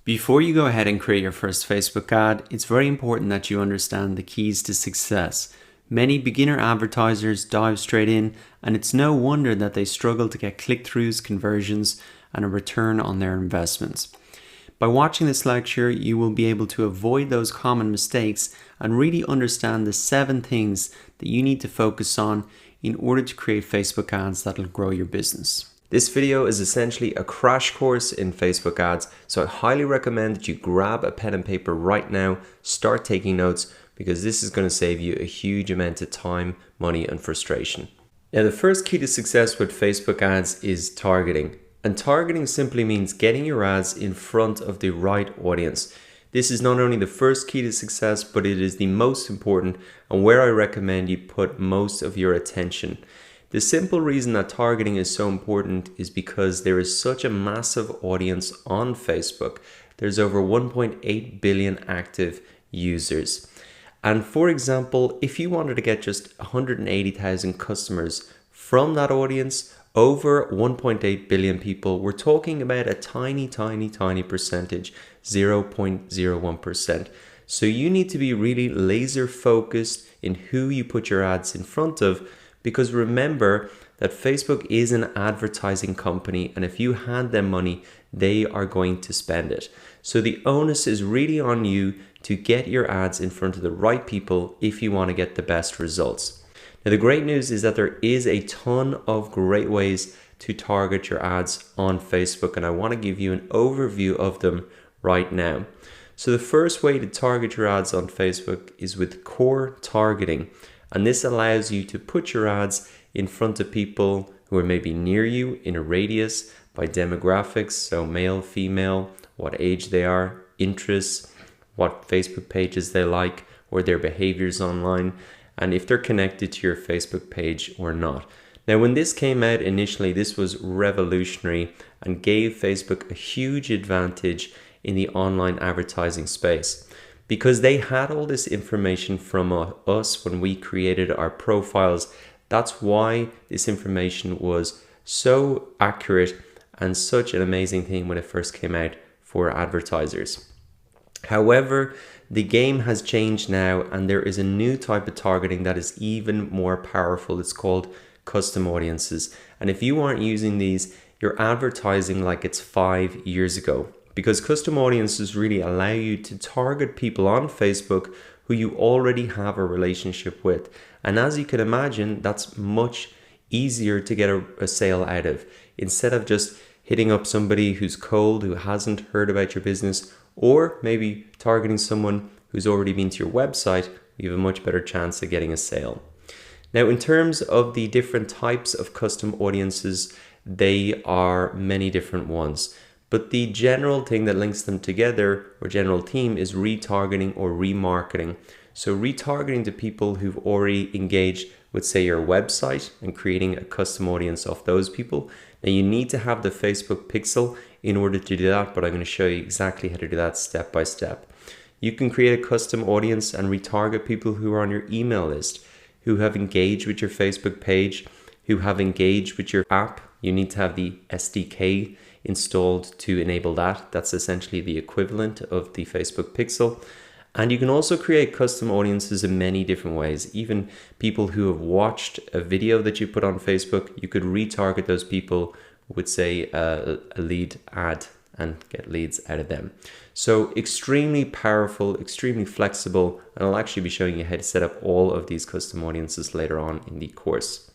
Before you go ahead and create your first Facebook ad, it's very important that you understand the keys to success. Many beginner advertisers dive straight in, and it's no wonder that they struggle to get click-throughs, conversions, and a return on their investments. By watching this lecture, you will be able to avoid those common mistakes and really understand the 7 things that you need to focus on in order to create Facebook ads that will grow your business. This video is essentially a crash course in Facebook ads, so I highly recommend that you grab a pen and paper right now, start taking notes, because this is going to save you a huge amount of time, money, and frustration. Now, the first key to success with Facebook ads is targeting. And targeting simply means getting your ads in front of the right audience. This is not only the first key to success, but it is the most important and where I recommend you put most of your attention. The simple reason that targeting is so important is because there is such a massive audience on Facebook. There's over 1.8 billion active users. And for example, if you wanted to get just 180,000 customers from that audience, over 1.8 billion people, we're talking about a tiny percentage, 0.01%. So you need to be really laser focused in who you put your ads in front of, because remember that Facebook is an advertising company, and if you hand them money, they are going to spend it. So the onus is really on you to get your ads in front of the right people if you want to get the best results. Now, the great news is that there is a ton of great ways to target your ads on Facebook, and I want to give you an overview of them right now. So the first way to target your ads on Facebook is with core targeting. And this allows you to put your ads in front of people who are maybe near you in a radius by demographics, so male, female, what age they are, interests, what Facebook pages they like, or their behaviors online, and if they're connected to your Facebook page or not. Now, when this came out initially, this was revolutionary and gave Facebook a huge advantage in the online advertising space, because they had all this information from us when we created our profiles. That's why this information was so accurate and such an amazing thing when it first came out for advertisers. However, the game has changed now, and there is a new type of targeting that is even more powerful. It's called custom audiences. And if you aren't using these, you're advertising like it's 5 years ago. Because custom audiences really allow you to target people on Facebook who you already have a relationship with. And as you can imagine, that's much easier to get a sale out of. Instead of just hitting up somebody who's cold, who hasn't heard about your business, or maybe targeting someone who's already been to your website, you have a much better chance of getting a sale. Now, in terms of the different types of custom audiences, they are many different ones. But the general thing that links them together, or general theme, is retargeting or remarketing. So retargeting to people who've already engaged with, say, your website and creating a custom audience of those people. Now, you need to have the Facebook pixel in order to do that, but I'm going to show you exactly how to do that step by step. You can create a custom audience and retarget people who are on your email list, who have engaged with your Facebook page, who have engaged with your app. You need to have the SDK installed to enable that. That's essentially the equivalent of the Facebook pixel. And you can also create custom audiences in many different ways. Even people who have watched a video that you put on Facebook, you could retarget those people with, say, a lead ad and get leads out of them. So extremely powerful, extremely flexible, and I'll actually be showing you how to set up all of these custom audiences later on in the course.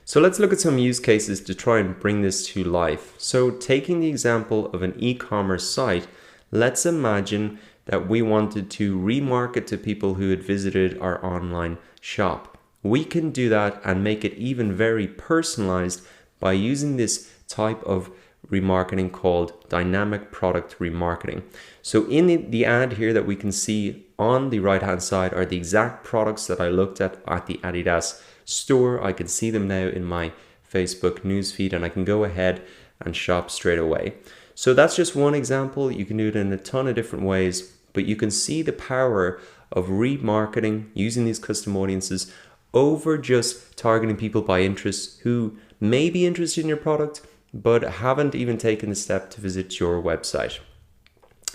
So let's look at some use cases to try and bring this to life. So taking the example of an e-commerce site, let's imagine that we wanted to remarket to people who had visited our online shop. We can do that and make it even very personalized by using this type of remarketing called dynamic product remarketing. So in the ad here that we can see on the right hand side are the exact products that I looked at the Adidas store. I can see them now in my Facebook newsfeed, and I can go ahead and shop straight away. So that's just one example. You can do it in a ton of different ways, but you can see the power of remarketing using these custom audiences over just targeting people by interest who may be interested in your product but haven't even taken the step to visit your website.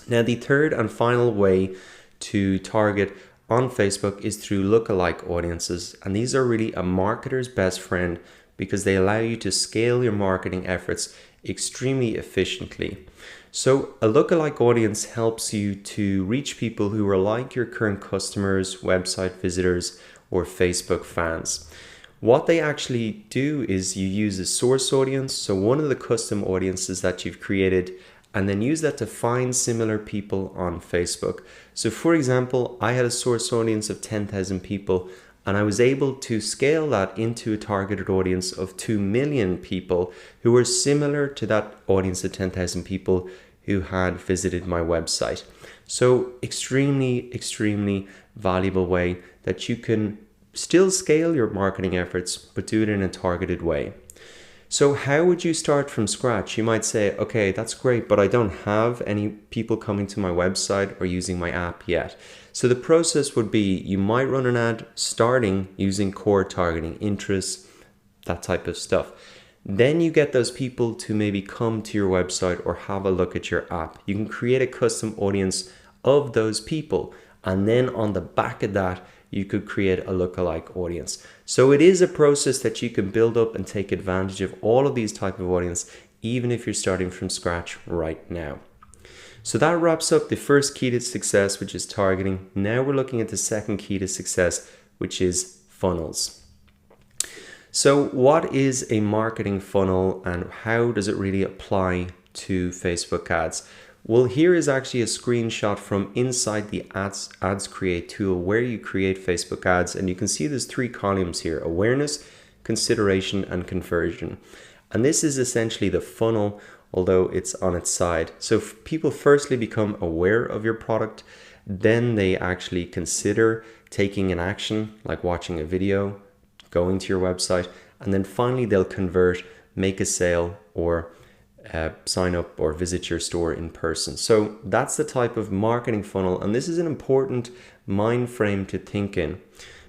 Now, the third and final way to target on Facebook is through lookalike audiences. And these are really a marketer's best friend because they allow you to scale your marketing efforts extremely efficiently. So a lookalike audience helps you to reach people who are like your current customers, website visitors, or Facebook fans. What they actually do is you use a source audience, so one of the custom audiences that you've created, and then use that to find similar people on Facebook. So for example, I had a source audience of 10,000 people, and I was able to scale that into a targeted audience of 2 million people who were similar to that audience of 10,000 people who had visited my website. So extremely valuable way that you can still scale your marketing efforts, but do it in a targeted way. So how would you start from scratch? You might say, okay, that's great, but I don't have any people coming to my website or using my app yet. So the process would be you might run an ad starting using core targeting, interests, that type of stuff. Then you get those people to maybe come to your website or have a look at your app. You can create a custom audience of those people. And then on the back of that, you could create a lookalike audience. So it is a process that you can build up and take advantage of all of these type of audience, even if you're starting from scratch right now. So that wraps up the first key to success, which is targeting. Now we're looking at the second key to success, which is funnels. So what is a marketing funnel and how does it really apply to Facebook ads? Well, here is actually a screenshot from inside the Ads Create tool where you create Facebook ads, and you can see there's 3 columns here: awareness, consideration, and conversion. And this is essentially the funnel, although it's on its side. So people firstly become aware of your product, then they actually consider taking an action like watching a video, going to your website, and then finally they'll convert, make a sale, or sign up or visit your store in person. So that's the type of marketing funnel, and this is an important mind frame to think in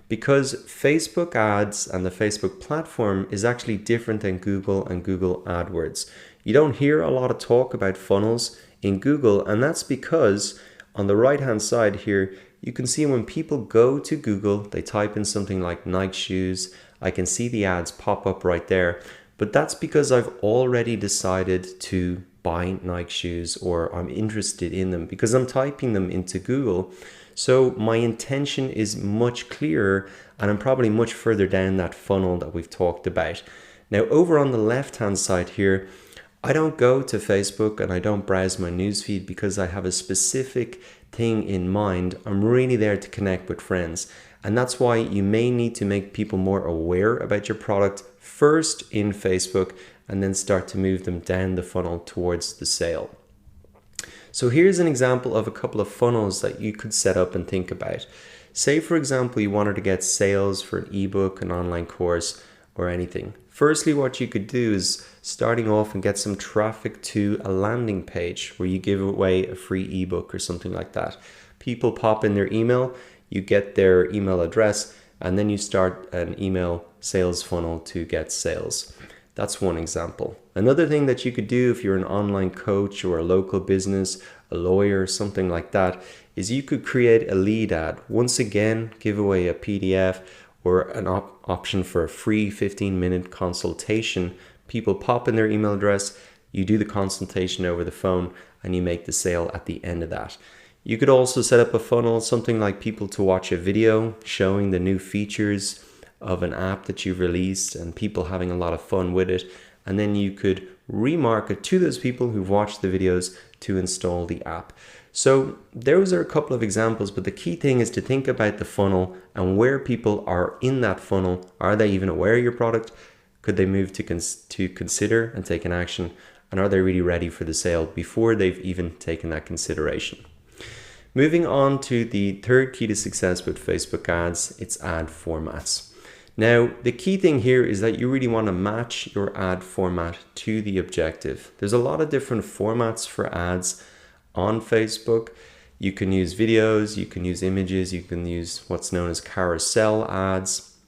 because Facebook ads and the Facebook platform is actually different than Google and Google AdWords. You don't hear a lot of talk about funnels in Google, and that's because on the right hand side here you can see when people go to Google, they type in something like Nike shoes. I can see the ads pop up right there. But that's because I've already decided to buy Nike shoes or I'm interested in them because I'm typing them into Google. So my intention is much clearer and I'm probably much further down that funnel that we've talked about. Now over on the left hand side here, I don't go to Facebook and I don't browse my newsfeed because I have a specific thing in mind. I'm really there to connect with friends. And that's why you may need to make people more aware about your product first in Facebook and then start to move them down the funnel towards the sale. So here's an example of a couple of funnels that you could set up and think about. Say, for example, you wanted to get sales for an ebook, an online course, or anything. Firstly, what you could do is starting off and get some traffic to a landing page where you give away a free ebook or something like that. People pop in their email, you get their email address, and then you start an email sales funnel to get sales. That's one example. Another thing that you could do if you're an online coach or a local business, a lawyer, something like that, is you could create a lead ad. Once again, give away a PDF or an option for a free 15-minute consultation. People pop in their email address, you do the consultation over the phone, and you make the sale at the end of that. You could also set up a funnel, something like people to watch a video showing the new features of an app that you've released and people having a lot of fun with it. And then you could remarket to those people who've watched the videos to install the app. So those are a couple of examples, but the key thing is to think about the funnel and where people are in that funnel. Are they even aware of your product? Could they move to consider and take an action? And are they really ready for the sale before they've even taken that consideration? Moving on to the third key to success with Facebook ads, it's ad formats. Now, the key thing here is that you really want to match your ad format to the objective. There's a lot of different formats for ads on Facebook. You can use videos, you can use images, you can use what's known as carousel ads.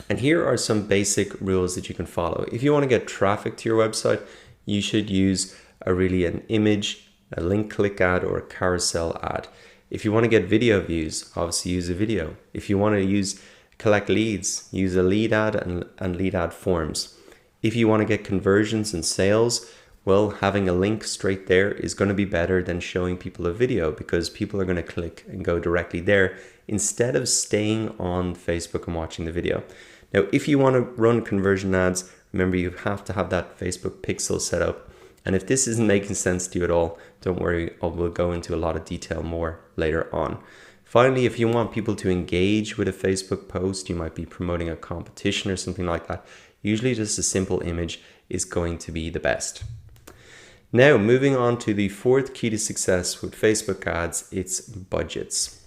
And here are some basic rules that you can follow. If you want to get traffic to your website, you should use an image a link click ad, or a carousel ad. If you want to get video views, obviously use a video. If you want to collect leads, use a lead ad and lead ad forms. If you want to get conversions and sales, well, having a link straight there is going to be better than showing people a video, because people are going to click and go directly there instead of staying on Facebook and watching the video. Now, if you want to run conversion ads, remember you have to have that Facebook pixel set up. And if this isn't making sense to you at all, don't worry, we'll go into a lot of detail more later on. Finally, if you want people to engage with a Facebook post, you might be promoting a competition or something like that. Usually just a simple image is going to be the best. Now, moving on to the fourth key to success with Facebook ads, it's budgets.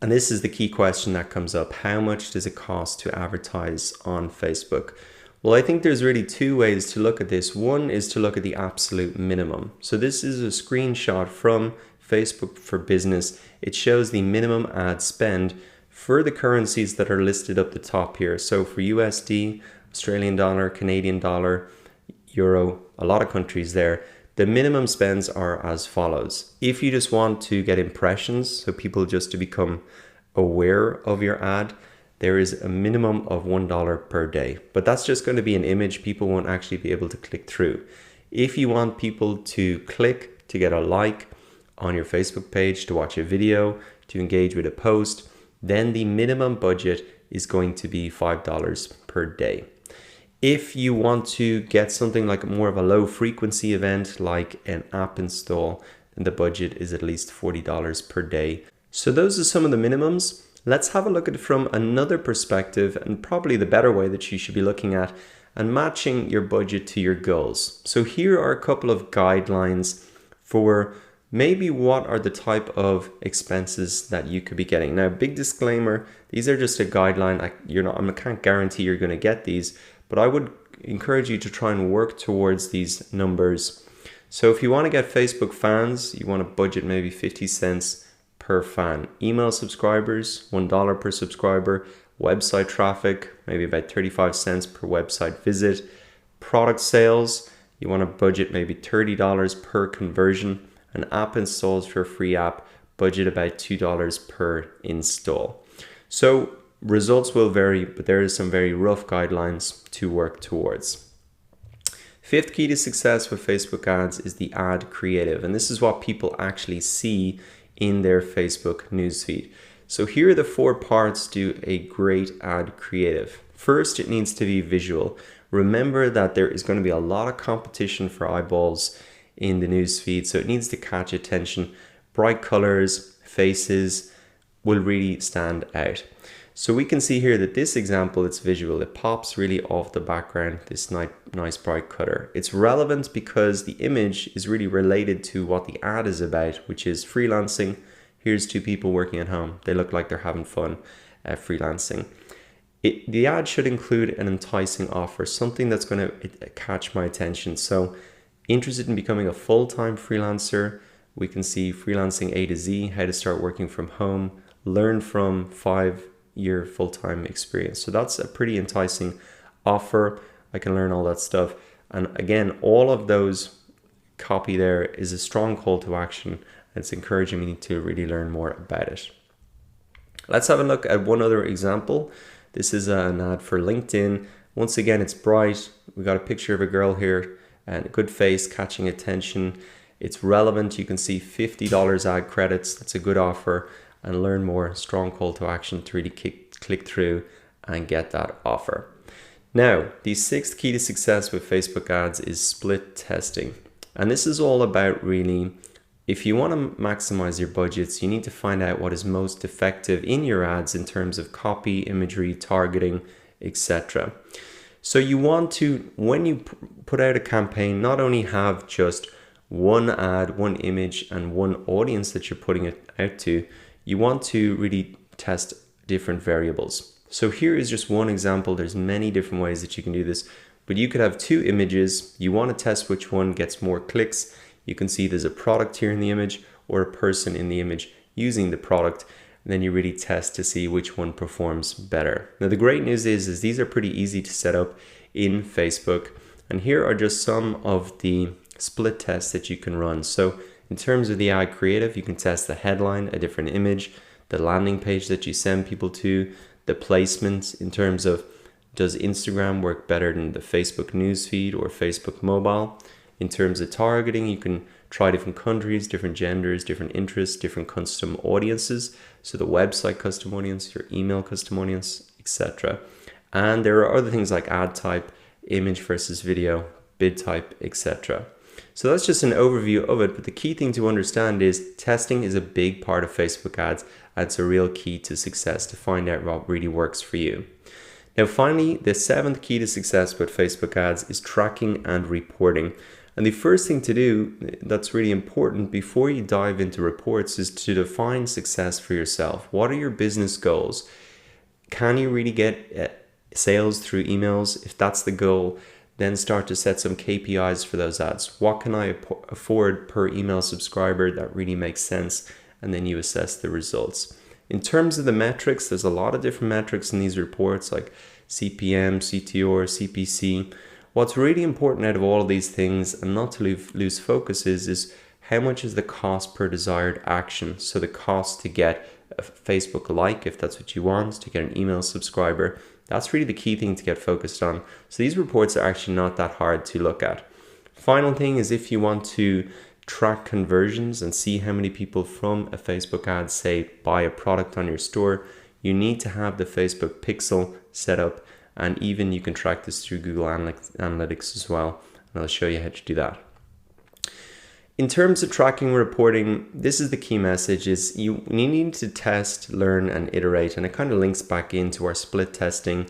And this is the key question that comes up. How much does it cost to advertise on Facebook? Well, I think there's really two ways to look at this. One is to look at the absolute minimum. So this is a screenshot from Facebook for Business. It shows the minimum ad spend for the currencies that are listed up the top here. So for USD, Australian dollar, Canadian dollar, euro, a lot of countries there, the minimum spends are as follows. If you just want to get impressions, so people just to become aware of your ad, there is a minimum of $1 per day, but that's just going to be an image. People won't actually be able to click through. If you want people to click to get a like on your Facebook page, to watch a video, to engage with a post, then the minimum budget is going to be $5 per day. If you want to get something like more of a low frequency event, like an app install, then the budget is at least $40 per day. So those are some of the minimums. Let's have a look at it from another perspective, and probably the better way that you should be looking at, and matching your budget to your goals. So here are a couple of guidelines for maybe what are the type of expenses that you could be getting. Now, big disclaimer, these are just a guideline. I can't guarantee you're going to get these, but I would encourage you to try and work towards these numbers. So if you want to get Facebook fans, you want to budget maybe 50 cents per fan. Email subscribers, $1 per subscriber. Website traffic, maybe about 35 cents per website visit. Product sales, you want to budget maybe $30 per conversion. And app installs for a free app, budget about $2 per install. So results will vary, but there is some very rough guidelines to work towards. Fifth key to success with Facebook ads is the ad creative. And this is what people actually see in their Facebook newsfeed. So here are the 4 parts to a great ad creative. First, it needs to be visual. Remember that there is going to be a lot of competition for eyeballs in the newsfeed, so it needs to catch attention. Bright colors, faces will really stand out. So we can see here that this example, it's visual. It pops really off the background, this nice bright color. It's relevant because the image is really related to what the ad is about, which is freelancing. Here's 2 people working at home. They look like they're having fun freelancing. The ad should include an enticing offer, something that's going to catch my attention. So interested in becoming a full-time freelancer, we can see freelancing A to Z, how to start working from home, learn from 5-year full-time experience. So that's a pretty enticing offer. I can learn all that stuff. And again, all of those copy there is a strong call to action. It's encouraging me to really learn more about it. Let's have a look at one other example. This is an ad for LinkedIn. Once again, it's bright. We got a picture of a girl here and a good face catching attention. It's relevant. You can see $50 ad credits. That's a good offer. And learn more. Strong call to action to really click through and get that offer. Now, the 6th key to success with Facebook ads is split testing. And this is all about really, if you want to maximize your budgets, you need to find out what is most effective in your ads in terms of copy, imagery, targeting, etc. So you want to, when you put out a campaign, not only have just one ad, one image, and one audience that you're putting it out to, you want to really test different variables. So here is just one example. There's many different ways that you can do this, but you could have 2 images. You want to test which one gets more clicks. You can see there's a product here in the image or a person in the image using the product. And then you really test to see which one performs better. Now, the great news is these are pretty easy to set up in Facebook. And here are just some of the split tests that you can run. So in terms of the ad creative, you can test the headline, a different image, the landing page that you send people to, the placements in terms of does Instagram work better than the Facebook newsfeed or Facebook mobile? In terms of targeting, you can try different countries, different genders, different interests, different custom audiences. So the website custom audience, your email custom audience, etc. And there are other things like ad type, image versus video, bid type, etc. So that's just an overview of it. But the key thing to understand is testing is a big part of Facebook ads. And it's a real key to success to find out what really works for you. Now, finally, the 7th key to success with Facebook ads is tracking and reporting. And the first thing to do that's really important before you dive into reports is to define success for yourself. What are your business goals? Can you really get sales through emails? If that's the goal, then start to set some KPIs for those ads. What can I afford per email subscriber that really makes sense? And then you assess the results. In terms of the metrics, there's a lot of different metrics in these reports like CPM, CTR, CPC. What's really important out of all of these things, and not to lose focus, is how much is the cost per desired action. So the cost to get a Facebook like, if that's what you want, to get an email subscriber. That's really the key thing to get focused on. So these reports are actually not that hard to look at. Final thing is if you want to track conversions and see how many people from a Facebook ad, say, buy a product on your store, you need to have the Facebook pixel set up, and even you can track this through Google Analytics as well, and I'll show you how to do that. In terms of tracking and reporting, this is the key message: is you need to test, learn, and iterate, and it kind of links back into our split testing.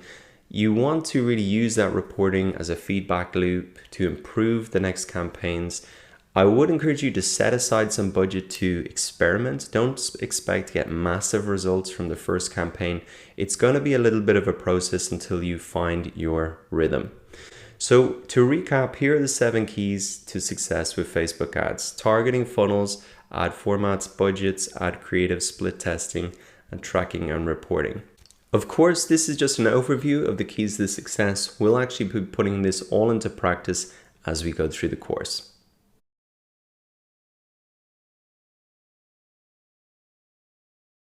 You want to really use that reporting as a feedback loop to improve the next campaigns. I would encourage you to set aside some budget to experiment. Don't expect to get massive results from the first campaign. It's going to be a little bit of a process until you find your rhythm. So to recap, here are the 7 keys to success with Facebook ads: targeting, funnels, ad formats, budgets, ad creative, split testing, and tracking and reporting. Of course, this is just an overview of the keys to success. We'll actually be putting this all into practice as we go through the course.